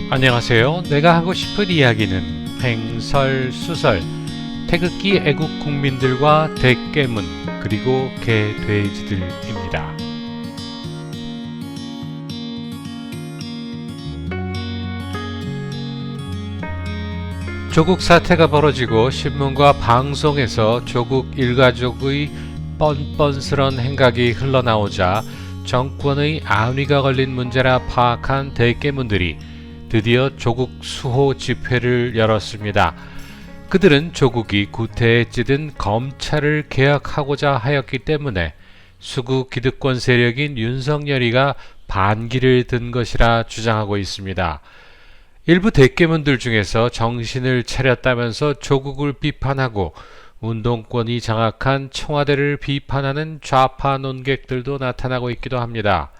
안녕하세요. 내가 하고 싶은 이야기는 횡설수설, 태극기 애국 국민들과 대깨문, 그리고 개돼지들입니다. 조국 사태가 벌어지고 신문과 방송에서 조국 일가족의 뻔뻔스런 행각이 흘러나오자 정권의 안위가 걸린 문제라 파악한 대깨문들이 드디어 조국 수호 집회를 열었습니다. 그들은 조국이 구태에 찌든 검찰을 개혁하고자 하였기 때문에 수구 기득권 세력인 윤석열이가 반기를 든 것이라 주장하고 있습니다. 일부 대깨문들 중에서 정신을 차렸다면서 조국을 비판하고 운동권이 장악한 청와대를 비판하는 좌파 논객들도 나타나고 있기도 합니다.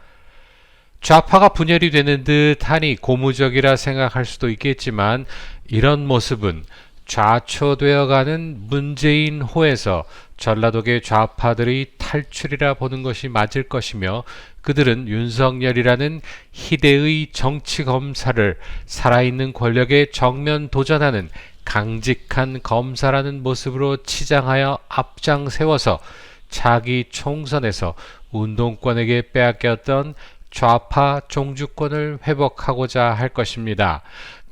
좌파가 분열이 되는 듯하니 고무적이라 생각할 수도 있겠지만 이런 모습은 좌초되어가는 문재인 호에서 전라도계 좌파들의 탈출이라 보는 것이 맞을 것이며, 그들은 윤석열이라는 희대의 정치검사를 살아있는 권력에 정면 도전하는 강직한 검사라는 모습으로 치장하여 앞장 세워서 차기 총선에서 운동권에게 빼앗겼던 좌파 종주권을 회복하고자 할 것입니다.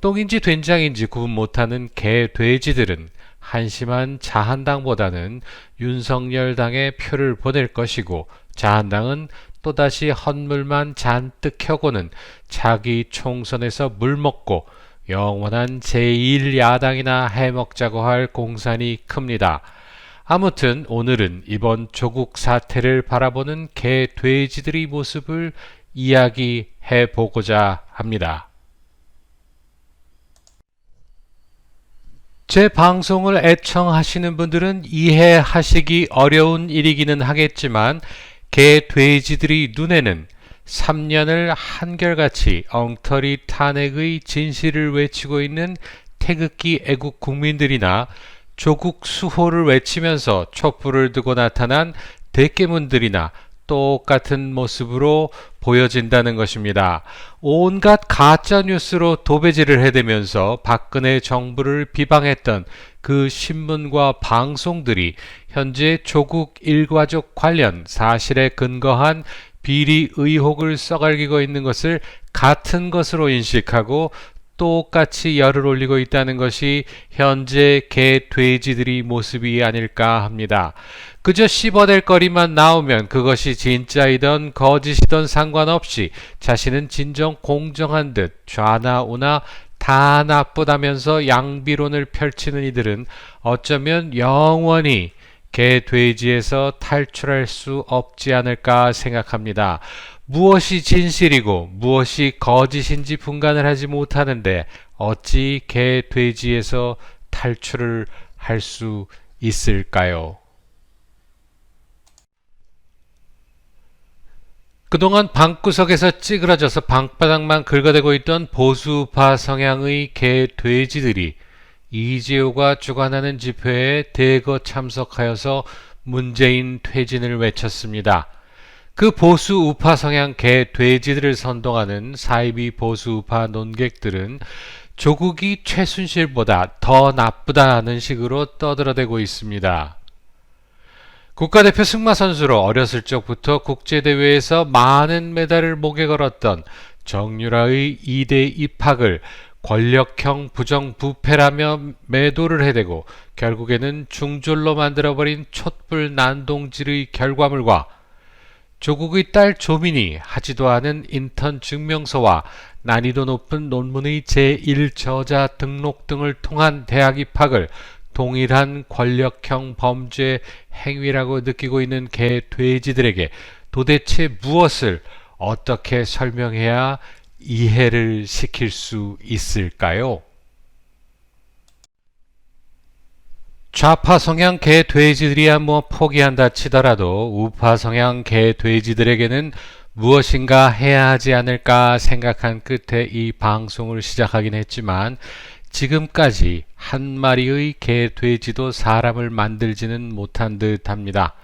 똥인지 된장인지 구분 못하는 개돼지들은 한심한 자한당보다는 윤석열당에 표를 보낼 것이고, 자한당은 또다시 헛물만 잔뜩 켜고는 차기 총선에서 물먹고 영원한 제1야당이나 해먹자고 할 공산이 큽니다. 아무튼 오늘은 이번 조국 사태를 바라보는 개돼지들의 모습을 이야기해 보고자 합니다. 제 방송을 애청하시는 분들은 이해하시기 어려운 일이기는 하겠지만, 개돼지들의 눈에는 3년을 한결같이 엉터리 탄핵의 진실을 외치고 있는 태극기 애국 국민들이나 조국 수호를 외치면서 촛불을 들고 나타난 대깨문들이나 똑같은 모습으로 보여진다는 것입니다. 온갖 가짜뉴스로 도배질을 해대면서 박근혜 정부를 비방했던 그 신문과 방송들이 현재 조국 일가족 관련 사실에 근거한 비리 의혹을 써갈기고 있는 것을 같은 것으로 인식하고 똑같이 열을 올리고 있다는 것이 현재 개돼지들의 모습이 아닐까 합니다. 그저 씹어댈 거리만 나오면 그것이 진짜이던 거짓이던 상관없이 자신은 진정 공정한 듯 좌나 우나 다 나쁘다면서 양비론을 펼치는 이들은 어쩌면 영원히 개돼지에서 탈출할 수 없지 않을까 생각합니다. 무엇이 진실이고 무엇이 거짓인지 분간을 하지 못하는데 어찌 개돼지에서 탈출을 할 수 있을까요? 그동안 방구석에서 찌그러져서 방바닥만 긁어대고 있던 보수파 성향의 개돼지들이 이재호가 주관하는 집회에 대거 참석하여서 문재인 퇴진을 외쳤습니다. 그 보수 우파 성향 개돼지들을 선동하는 사이비 보수 우파 논객들은 조국이 최순실보다 더 나쁘다는 식으로 떠들어대고 있습니다. 국가대표 승마 선수로 어렸을 적부터 국제대회에서 많은 메달을 목에 걸었던 정유라의 2대 입학을 권력형 부정부패라며 매도를 해대고 결국에는 중졸로 만들어버린 촛불 난동질의 결과물과 조국의 딸 조민이 하지도 않은 인턴 증명서와 난이도 높은 논문의 제1저자 등록 등을 통한 대학 입학을 동일한 권력형 범죄 행위라고 느끼고 있는 개돼지들에게 도대체 무엇을 어떻게 설명해야 이해를 시킬 수 있을까요? 좌파 성향 개돼지들이야 뭐 포기한다 치더라도 우파 성향 개돼지들에게는 무엇인가 해야 하지 않을까 생각한 끝에 이 방송을 시작하긴 했지만, 지금까지 한 마리의 개돼지도 사람을 만들지는 못한 듯합니다.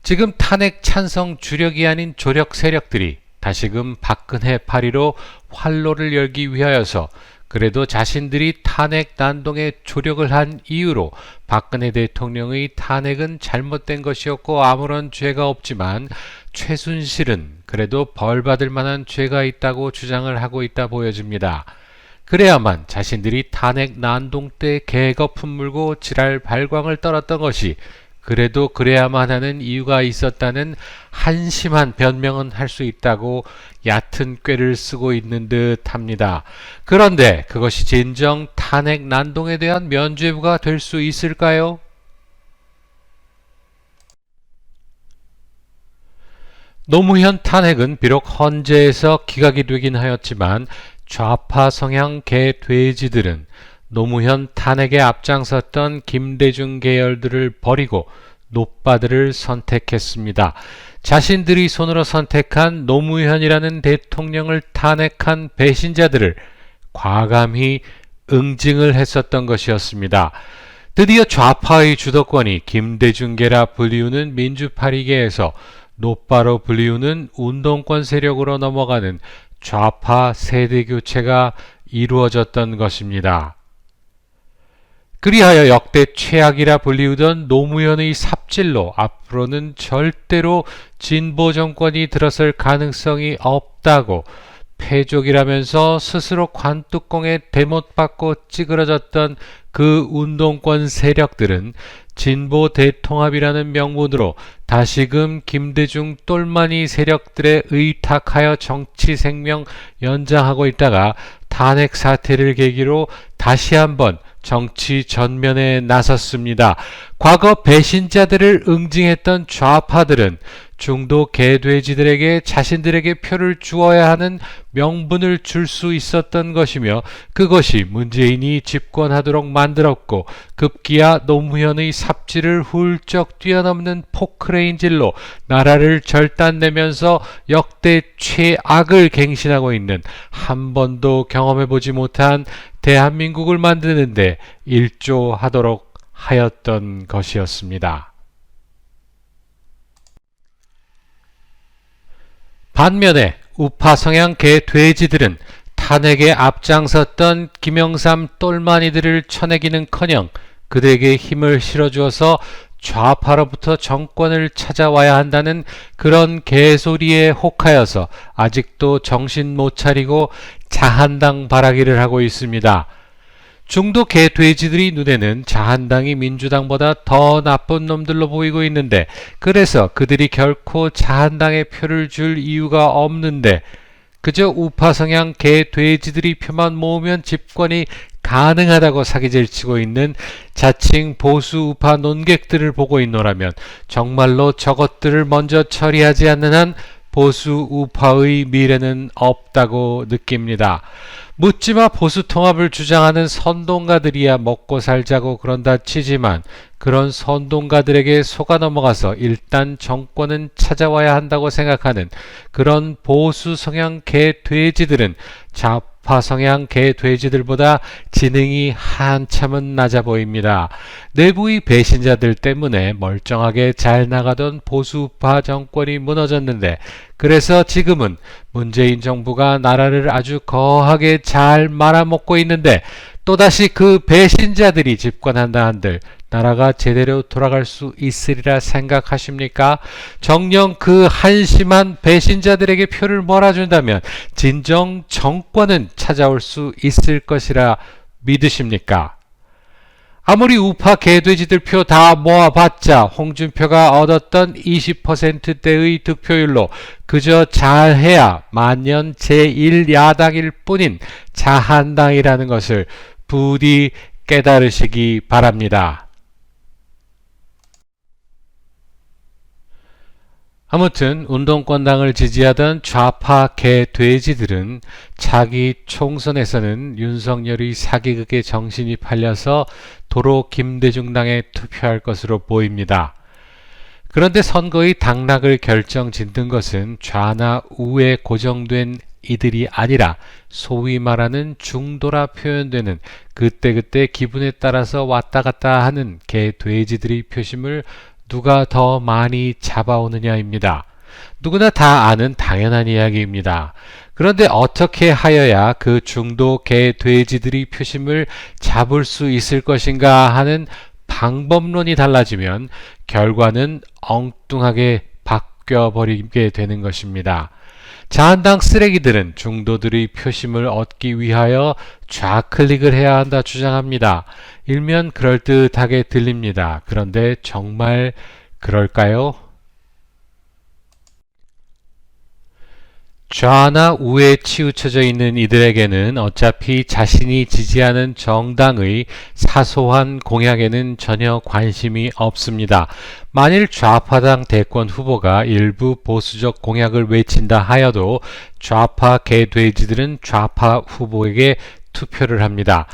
지금 탄핵 찬성 주력이 아닌 조력 세력들이 다시금 박근혜 파리로 활로를 열기 위하여서 그래도 자신들이 탄핵 난동에 조력을 한 이유로 박근혜 대통령의 탄핵은 잘못된 것이었고 아무런 죄가 없지만 최순실은 그래도 벌받을 만한 죄가 있다고 주장을 하고 있다 보여집니다. 그래야만 자신들이 탄핵 난동 때 개거품 물고 지랄 발광을 떨었던 것이 그래도 그래야만 하는 이유가 있었다는 한심한 변명은 할 수 있다고 얕은 꾀를 쓰고 있는 듯 합니다. 그런데 그것이 진정 탄핵 난동에 대한 면죄부가 될 수 있을까요? 노무현 탄핵은 비록 헌재에서 기각이 되긴 하였지만 좌파 성향 개돼지들은 노무현 탄핵에 앞장섰던 김대중 계열들을 버리고 노빠들을 선택했습니다. 자신들이 손으로 선택한 노무현이라는 대통령을 탄핵한 배신자들을 과감히 응징을 했었던 것이었습니다. 드디어 좌파의 주도권이 김대중계라 불리우는 민주파리계에서 노빠로 불리우는 운동권 세력으로 넘어가는 좌파 세대교체가 이루어졌던 것입니다. 그리하여 역대 최악이라 불리우던 노무현의 삽질로 앞으로는 절대로 진보 정권이 들어설 가능성이 없다고 패족이라면서 스스로 관뚜껑에 대못 받고 찌그러졌던 그 운동권 세력들은 진보 대통합이라는 명분으로 다시금 김대중 똘마니 세력들에 의탁하여 정치 생명 연장하고 있다가 탄핵 사태를 계기로 다시 한번 정치 전면에 나섰습니다. 과거 배신자들을 응징했던 좌파들은 중도 개돼지들에게 자신들에게 표를 주어야 하는 명분을 줄 수 있었던 것이며 그것이 문재인이 집권하도록 만들었고 급기야 노무현의 삽질을 훌쩍 뛰어넘는 포크레인질로 나라를 절단내면서 역대 최악을 갱신하고 있는 한 번도 경험해보지 못한 대한민국을 만드는데 일조하도록 하였던 것이었습니다. 반면에 우파 성향 개돼지들은 탄핵에 앞장섰던 김영삼 똘마니들을 쳐내기는커녕 그들에게 힘을 실어주어서 좌파로부터 정권을 찾아와야 한다는 그런 개소리에 혹하여서 아직도 정신 못 차리고 자한당 바라기를 하고 있습니다. 중도 개돼지들이 눈에는 자한당이 민주당보다 더 나쁜 놈들로 보이고 있는데 그래서 그들이 결코 자한당에 표를 줄 이유가 없는데 그저 우파 성향 개돼지들이 표만 모으면 집권이 가능하다고 사기질 치고 있는 자칭 보수 우파 논객들을 보고 있노라면 정말로 저것들을 먼저 처리하지 않는 한 보수 우파의 미래는 없다고 느낍니다. 묻지마 보수 통합을 주장하는 선동가들이야 먹고 살자고 그런다 치지만 그런 선동가들에게 속아 넘어가서 일단 정권은 찾아와야 한다고 생각하는 그런 보수 성향 개돼지들은 좌파 성향 개돼지들보다 지능이 한참은 낮아 보입니다. 내부의 배신자들 때문에 멀쩡하게 잘 나가던 보수파 정권이 무너졌는데 그래서 지금은 문재인 정부가 나라를 아주 거하게 잘 말아먹고 있는데 또다시 그 배신자들이 집권한다 한들 나라가 제대로 돌아갈 수 있으리라 생각하십니까? 정녕 그 한심한 배신자들에게 표를 몰아준다면 진정 정권은 찾아올 수 있을 것이라 믿으십니까? 아무리 우파 개돼지들 표 다 모아봤자 홍준표가 얻었던 20%대의 득표율로 그저 잘해야 만년 제1야당일 뿐인 자한당이라는 것을 부디 깨달으시기 바랍니다. 아무튼 운동권당을 지지하던 좌파 개돼지들은 차기 총선에서는 윤석열의 사기극에 정신이 팔려서 도로 김대중당에 투표할 것으로 보입니다. 그런데 선거의 당락을 결정짓는 것은 좌나 우에 고정된 이들이 아니라 소위 말하는 중도라 표현되는 그때그때 기분에 따라서 왔다 갔다 하는 개돼지들의 표심을 누가 더 많이 잡아오느냐입니다. 누구나 다 아는 당연한 이야기입니다. 그런데 어떻게 하여야 그 중도 개 돼지들이 표심을 잡을 수 있을 것인가 하는 방법론이 달라지면 결과는 엉뚱하게 바뀌어버리게 되는 것입니다. 자한당 쓰레기들은 중도들의 표심을 얻기 위하여 좌클릭을 해야 한다 주장합니다. 일면 그럴듯하게 들립니다. 그런데 정말 그럴까요? 좌나 우에 치우쳐져 있는 이들에게는 어차피 자신이 지지하는 정당의 사소한 공약에는 전혀 관심이 없습니다. 만일 좌파당 대권 후보가 일부 보수적 공약을 외친다 하여도 좌파 개돼지들은 좌파 후보에게 투표를 합니다.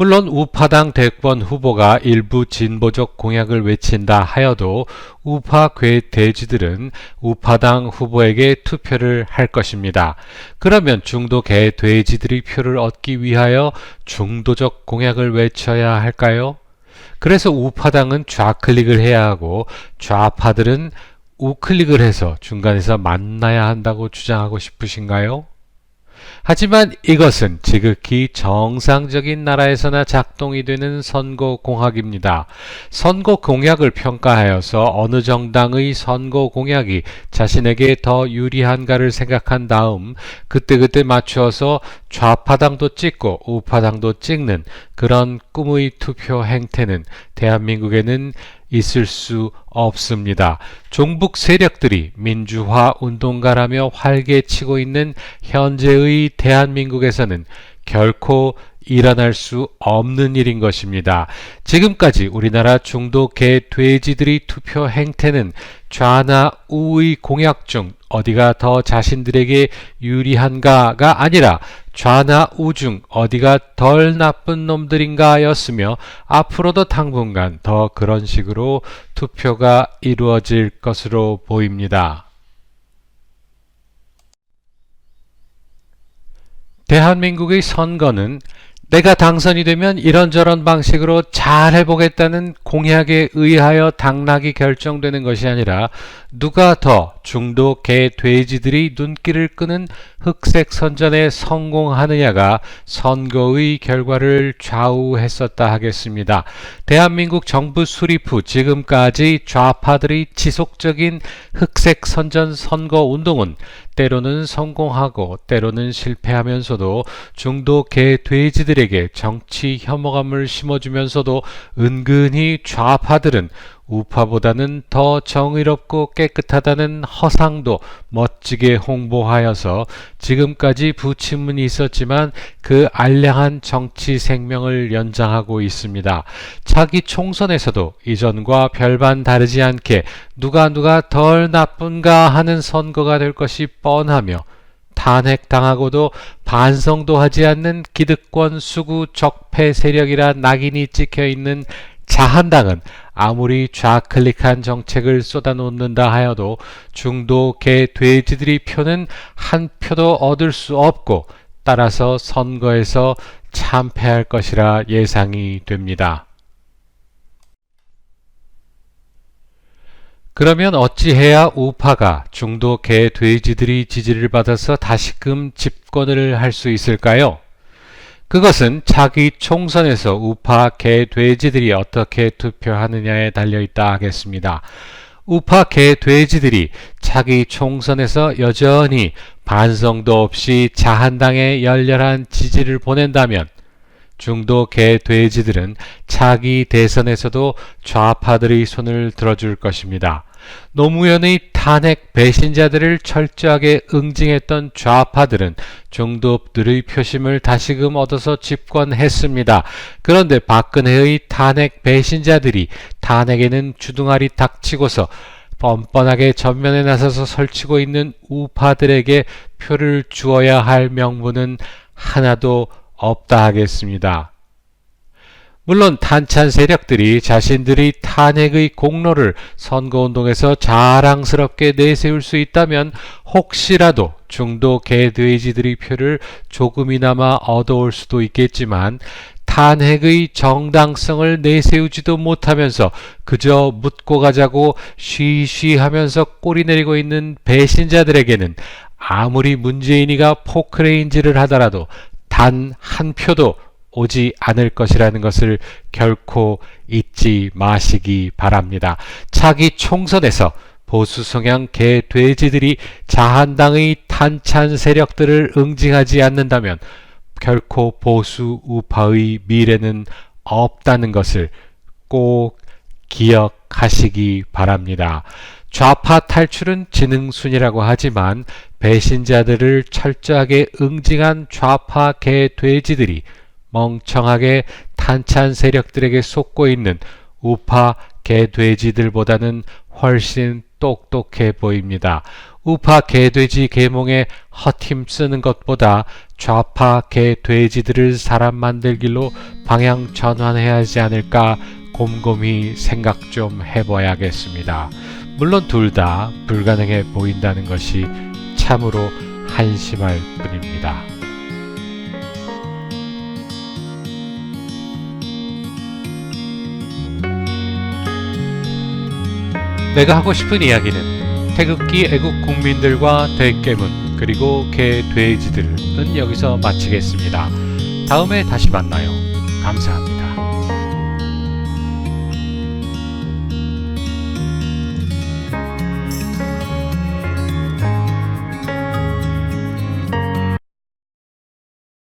물론 우파당 대권 후보가 일부 진보적 공약을 외친다 하여도 우파 개돼지들은 우파당 후보에게 투표를 할 것입니다. 그러면 중도 개돼지들의 표를 얻기 위하여 중도적 공약을 외쳐야 할까요? 그래서 우파당은 좌클릭을 해야 하고 좌파들은 우클릭을 해서 중간에서 만나야 한다고 주장하고 싶으신가요? 하지만 이것은 지극히 정상적인 나라에서나 작동이 되는 선거공학입니다. 선거공약을 평가하여서 어느 정당의 선거공약이 자신에게 더 유리한가를 생각한 다음 그때그때 맞추어서 좌파당도 찍고 우파당도 찍는 그런 꿈의 투표 행태는 대한민국에는 있을 수 없습니다. 종북 세력들이 민주화 운동가라며 활개치고 있는 현재의 대한민국에서는 결코 일어날 수 없는 일인 것입니다. 지금까지 우리나라 중도 개돼지들의 투표 행태는 좌나 우의 공약 중 어디가 더 자신들에게 유리한가가 아니라 좌나 우 중 어디가 덜 나쁜 놈들인가 였으며 앞으로도 당분간 더 그런 식으로 투표가 이루어질 것으로 보입니다. 대한민국의 선거는 내가 당선이 되면 이런저런 방식으로 잘 해보겠다는 공약에 의하여 당락이 결정되는 것이 아니라 누가 더 중도 개돼지들이 눈길을 끄는 흑색 선전에 성공하느냐가 선거의 결과를 좌우했었다 하겠습니다. 대한민국 정부 수립 후 지금까지 좌파들의 지속적인 흑색 선전 선거 운동은 때로는 성공하고 때로는 실패하면서도 중도 개돼지들에게 정치 혐오감을 심어주면서도 은근히 좌파들은 우파보다는 더 정의롭고 깨끗하다는 허상도 멋지게 홍보하여서 지금까지 부친문이 있었지만 그 알량한 정치 생명을 연장하고 있습니다. 차기 총선에서도 이전과 별반 다르지 않게 누가 덜 나쁜가 하는 선거가 될 것이 뻔하며 탄핵당하고도 반성도 하지 않는 기득권 수구 적폐 세력이라 낙인이 찍혀있는 자한당은 아무리 좌클릭한 정책을 쏟아놓는다 하여도 중도 개돼지들의 표는 한 표도 얻을 수 없고 따라서 선거에서 참패할 것이라 예상이 됩니다. 그러면 어찌해야 우파가 중도 개돼지들의 지지를 받아서 다시금 집권을 할 수 있을까요? 그것은 차기 총선에서 우파 개돼지들이 어떻게 투표하느냐에 달려있다 하겠습니다. 우파 개돼지들이 차기 총선에서 여전히 반성도 없이 자한당에 열렬한 지지를 보낸다면 중도 개돼지들은 차기 대선에서도 좌파들의 손을 들어줄 것입니다. 노무현의 탄핵 배신자들을 철저하게 응징했던 좌파들은 중도들의 표심을 다시금 얻어서 집권했습니다. 그런데 박근혜의 탄핵 배신자들이 탄핵에는 주둥아리 닥치고서 뻔뻔하게 전면에 나서서 설치고 있는 우파들에게 표를 주어야 할 명분은 하나도 없다 하겠습니다. 물론 탄찬 세력들이 자신들이 탄핵의 공로를 선거운동에서 자랑스럽게 내세울 수 있다면 혹시라도 중도 개돼지들의 표를 조금이나마 얻어올 수도 있겠지만 탄핵의 정당성을 내세우지도 못하면서 그저 묻고 가자고 쉬쉬하면서 꼬리 내리고 있는 배신자들에게는 아무리 문재인이가 포크레인질을 하더라도 단 한 표도 오지 않을 것이라는 것을 결코 잊지 마시기 바랍니다. 차기 총선에서 보수 성향 개 돼지들이 자한당의 탄찬 세력들을 응징하지 않는다면 결코 보수 우파의 미래는 없다는 것을 꼭 기억하시기 바랍니다. 좌파 탈출은 지능순이라고 하지만 배신자들을 철저하게 응징한 좌파 개 돼지들이 멍청하게 탄찬 세력들에게 속고 있는 우파 개 돼지들보다는 훨씬 똑똑해 보입니다. 우파 개돼지 계몽에 헛힘 쓰는 것보다 좌파 개돼지들을 사람 만들기로 방향 전환해야 하지 않을까 곰곰이 생각 좀 해봐야겠습니다. 물론 둘 다 불가능해 보인다는 것이 참으로 한심할 뿐입니다. 내가 하고 싶은 이야기는 태극기 애국 국민들과 대깨문 그리고 개 돼지들은 여기서 마치겠습니다. 다음에 다시 만나요. 감사합니다.